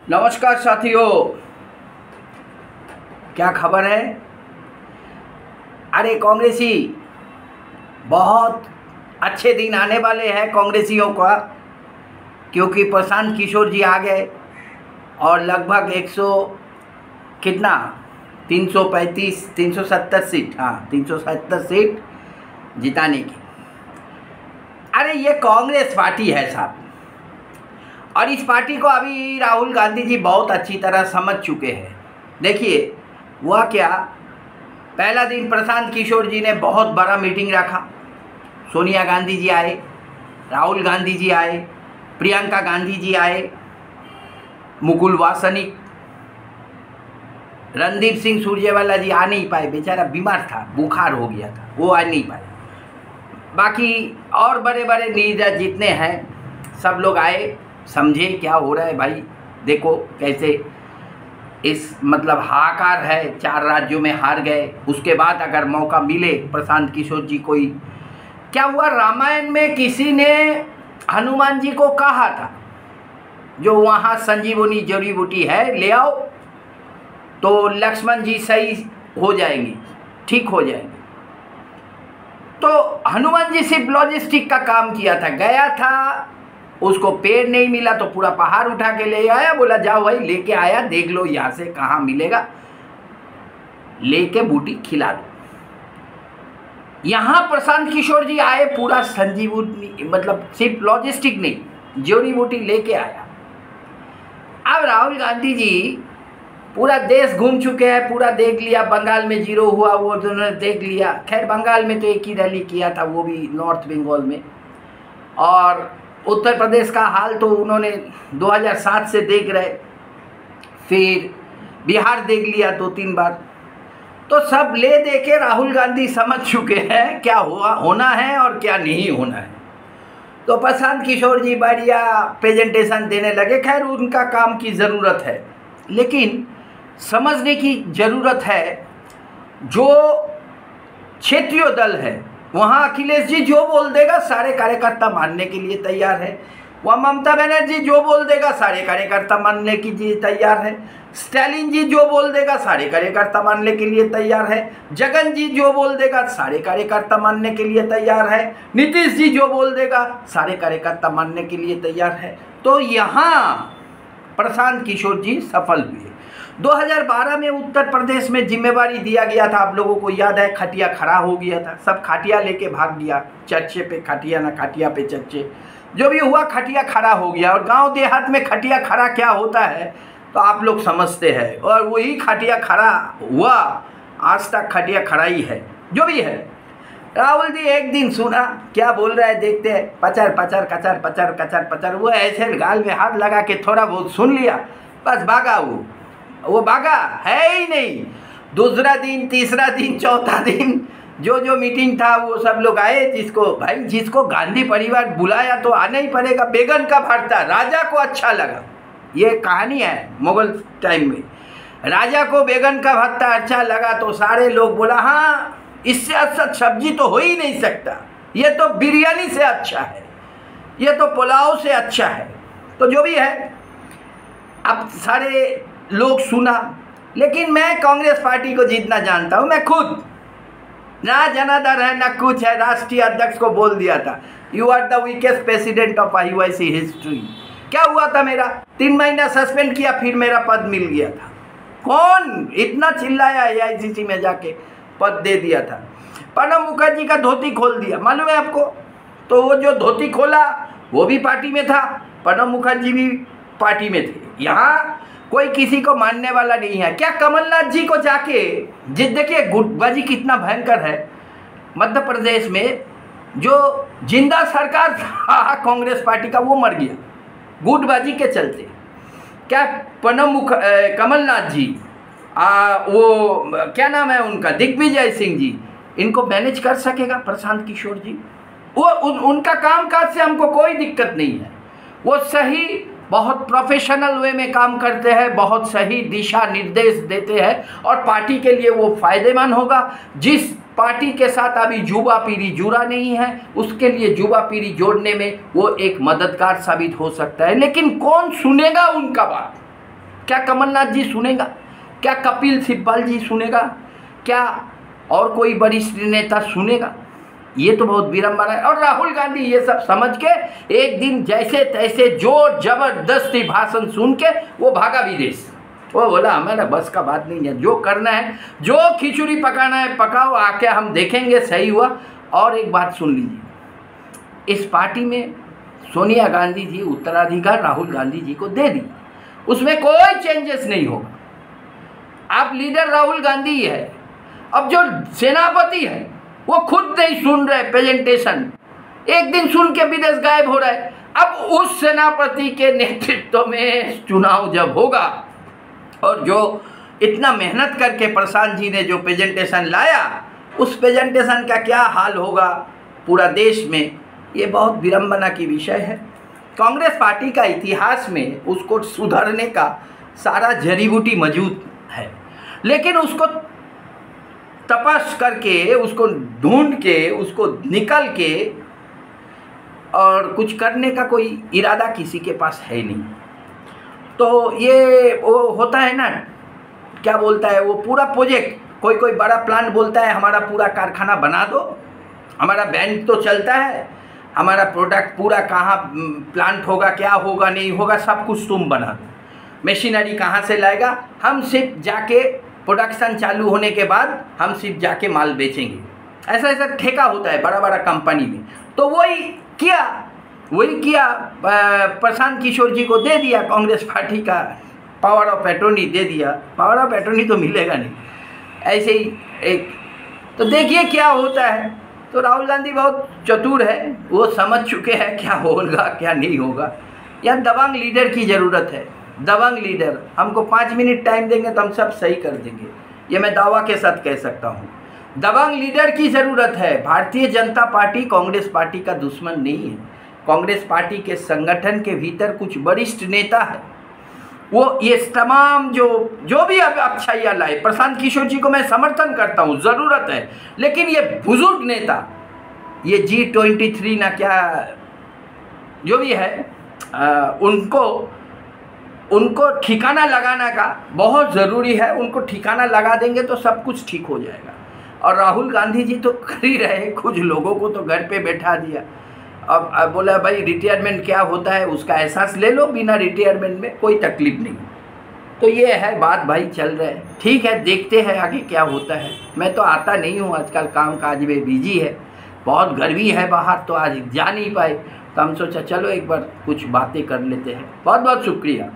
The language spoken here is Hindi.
नमस्कार साथियों, क्या खबर है। अरे कांग्रेसी, बहुत अच्छे दिन आने वाले हैं कांग्रेसियों का, क्योंकि प्रशांत किशोर जी आ गए और लगभग 100 कितना 335 370 सीट, हाँ 370 सीट जिताने की। अरे ये कांग्रेस पार्टी है साहब, और इस पार्टी को अभी राहुल गांधी जी बहुत अच्छी तरह समझ चुके हैं। देखिए हुआ क्या, पहला दिन प्रशांत किशोर जी ने बहुत बड़ा मीटिंग रखा। सोनिया गांधी जी आए, राहुल गांधी जी आए, प्रियंका गांधी जी आए, मुकुल वासनिक, रणदीप सिंह सुरजेवाला जी आ नहीं पाए, बेचारा बीमार था, बुखार हो गया था, वो आ नहीं पाए। बाकी और बड़े बड़े लीडर जितने हैं सब लोग आए, समझे क्या हो रहा है भाई। देखो कैसे इस मतलब हाहाकार है, 4 राज्यों में हार गए, उसके बाद अगर मौका मिले प्रशांत किशोर जी कोई, क्या हुआ रामायण में किसी ने हनुमान जी को कहा था जो वहाँ संजीवनी जड़ी बूटी है ले आओ तो लक्ष्मण जी सही हो जाएंगे, ठीक हो जाएंगे। तो हनुमान जी सिर्फ लॉजिस्टिक का काम किया था, गया था, उसको पेड़ नहीं मिला तो पूरा पहाड़ उठा के ले आया, बोला जाओ भाई लेके आया, देख लो यहाँ से कहाँ मिलेगा, लेके बूटी खिला दो। यहाँ प्रशांत किशोर जी आए, पूरा संजीवनी मतलब सिर्फ लॉजिस्टिक नहीं, जड़ी बूटी लेके आया। अब राहुल गांधी जी पूरा देश घूम चुके हैं, पूरा देख लिया, बंगाल में 0 हुआ वो उन्होंने देख लिया। खैर बंगाल में तो एक ही रैली किया था, वो भी नॉर्थ बंगाल में, और उत्तर प्रदेश का हाल तो उन्होंने 2007 से देख रहे, फिर बिहार देख लिया 2-3 बार। तो सब ले दे के राहुल गांधी समझ चुके हैं क्या होना है और क्या नहीं होना है। तो प्रशांत किशोर जी बढ़िया प्रेजेंटेशन देने लगे। खैर उनका काम की ज़रूरत है, लेकिन समझने की ज़रूरत है जो क्षेत्रीय दल है वहाँ अखिलेश जी जो बोल देगा सारे कार्यकर्ता मानने के लिए तैयार है, वहाँ ममता बनर्जी जो बोल देगा सारे कार्यकर्ता मानने के लिए तैयार है, स्टालिन जी जो बोल देगा सारे कार्यकर्ता मानने के लिए तैयार है, जगन जी जो बोल देगा सारे कार्यकर्ता मानने के लिए तैयार है, नीतीश जी जो बोल देगा सारे कार्यकर्ता मानने के लिए तैयार है। तो यहाँ प्रशांत किशोर जी सफल हुए। 2012 में उत्तर प्रदेश में जिम्मेवारी दिया गया था, आप लोगों को याद है, खटिया खड़ा हो गया था, सब खटिया लेके भाग गया, चर्चे पे खटिया ना खटिया पे चर्चे, जो भी हुआ खटिया खड़ा हो गया। और गांव देहात में खटिया खड़ा क्या होता है तो आप लोग समझते हैं, और वही खटिया खड़ा हुआ, आज तक खटिया खड़ा ही है। जो भी है, राहुल जी एक दिन सुना क्या बोल रहा है, देखते हैं, पचर पचर कचर पचर कचर पचर, वो ऐसे गाल में हाथ लगा के थोड़ा बहुत सुन लिया, बस भागा। वो भागा है ही नहीं। दूसरा दिन, तीसरा दिन, चौथा दिन जो मीटिंग था वो सब लोग आए, जिसको गांधी परिवार बुलाया तो आना ही पड़ेगा। बैगन का भरता राजा को अच्छा लगा, ये कहानी है मुगल टाइम में, राजा को बैगन का भरता अच्छा लगा तो सारे लोग बोला हाँ इससे अच्छा सब्जी तो हो ही नहीं सकता, ये तो बिरयानी से अच्छा है, ये तो पुलाव से अच्छा है। तो जो भी है, अब सारे लोग सुना, लेकिन मैं कांग्रेस पार्टी को जितना जानता हूँ, मैं खुद ना जनाधार है ना कुछ है, राष्ट्रीय अध्यक्ष को बोल दिया था you are the weakest president of IOIC history. क्या हुआ था, मेरा 3 महीना सस्पेंड किया, फिर मेरा पद मिल गया था। कौन इतना चिल्लाया, एआईसीसी में जाके पद दे दिया था। प्रणब मुखर्जी का धोती खोल दिया, मालूम है आपको। तो वो जो धोती खोला वो भी पार्टी में था, प्रणब मुखर्जी भी पार्टी में थे। यहाँ कोई किसी को मानने वाला नहीं है। क्या कमलनाथ जी को जाके देखिए गुटबाजी कितना भयंकर है। मध्य प्रदेश में जो जिंदा सरकार था कांग्रेस पार्टी का, वो मर गया गुटबाजी के चलते। क्या कमलनाथ जी, वो क्या नाम है उनका, दिग्विजय सिंह जी, इनको मैनेज कर सकेगा प्रशांत किशोर जी? वो उनका कामकाज से हमको कोई दिक्कत नहीं है, वो सही बहुत प्रोफेशनल वे में काम करते हैं, बहुत सही दिशा निर्देश देते हैं, और पार्टी के लिए वो फायदेमंद होगा। जिस पार्टी के साथ अभी युवा पीढ़ी जुड़ा नहीं है, उसके लिए युवा पीढ़ी जोड़ने में वो एक मददगार साबित हो सकता है। लेकिन कौन सुनेगा उनका बात? क्या कमलनाथ जी सुनेगा? क्या कपिल सिब्बल जी सुनेगा? क्या और कोई वरिष्ठ नेता सुनेगा? ये तो बहुत विडंबना है। और राहुल गांधी ये सब समझ के एक दिन जैसे तैसे जोर जबरदस्ती भाषण सुन के वो भागा विदेश। वो बोला हमारा बस का बात नहीं है, जो करना है, जो खिचड़ी पकाना है पकाओ, आके हम देखेंगे सही हुआ। और एक बात सुन लीजिए, इस पार्टी में सोनिया गांधी जी उत्तराधिकार राहुल गांधी जी को दे दी, उसमें कोई चेंजेस नहीं होगा। आप लीडर राहुल गांधी है, अब जो सेनापति है वो खुद नहीं सुन रहे प्रेजेंटेशन, एक दिन सुन के विदेश गायब हो रहा है। अब उस सेनापति के नेतृत्व में चुनाव जब होगा और जो इतना मेहनत करके प्रशांत जी ने जो प्रेजेंटेशन लाया, उस प्रेजेंटेशन का क्या हाल होगा पूरा देश में, ये बहुत विडंबना की विषय है। कांग्रेस पार्टी का इतिहास में उसको सुधारने का सारा जड़ी बूटी मौजूद है, लेकिन उसको तपस करके, उसको ढूंढ के, उसको निकल के और कुछ करने का कोई इरादा किसी के पास है नहीं। तो ये वो होता है ना, क्या बोलता है वो, पूरा प्रोजेक्ट, कोई बड़ा प्लान बोलता है हमारा पूरा कारखाना बना दो, हमारा बैंक तो चलता है, हमारा प्रोडक्ट पूरा कहाँ प्लांट होगा, क्या होगा नहीं होगा, सब कुछ तुम बना दो। मशीनरी कहाँ से लाएगा, हम सिर्फ जाके प्रोडक्शन चालू होने के बाद हम सिर्फ जाके माल बेचेंगे। ऐसा ऐसा ठेका होता है बड़ा बड़ा कंपनी में। तो वही किया प्रशांत किशोर जी को दे दिया, कांग्रेस पार्टी का पावर ऑफ अटॉर्नी दे दिया। पावर ऑफ अटॉर्नी तो मिलेगा नहीं, ऐसे ही एक। तो देखिए क्या होता है। तो राहुल गांधी बहुत चतुर है, वो समझ चुके हैं क्या होगा क्या नहीं होगा। यहाँ दबंग लीडर की ज़रूरत है, दबंग लीडर। हमको 5 मिनट टाइम देंगे तो हम सब सही कर देंगे, ये मैं दावा के साथ कह सकता हूँ। दबंग लीडर की ज़रूरत है। भारतीय जनता पार्टी कांग्रेस पार्टी का दुश्मन नहीं है। कांग्रेस पार्टी के संगठन के भीतर कुछ वरिष्ठ नेता है, वो ये तमाम जो भी अब अच्छाइयाँ लाए, प्रशांत किशोर जी को मैं समर्थन करता हूँ, ज़रूरत है। लेकिन ये बुजुर्ग नेता, ये G23 ना क्या जो भी है, उनको ठिकाना लगाना का बहुत ज़रूरी है। उनको ठिकाना लगा देंगे तो सब कुछ ठीक हो जाएगा। और राहुल गांधी जी तो कर ही रहे, कुछ लोगों को तो घर पे बैठा दिया। अब बोला भाई रिटायरमेंट क्या होता है उसका एहसास ले लो, बिना रिटायरमेंट में कोई तकलीफ नहीं। तो ये है बात भाई, चल रहा है। ठीक है, देखते हैं आगे क्या होता है। मैं तो आता नहीं हूँ, आजकल काम काज में बिजी है, बहुत गर्मी है बाहर, तो आज जा नहीं पाए। तो हम सोचा चलो एक बार कुछ बातें कर लेते हैं। बहुत बहुत शुक्रिया।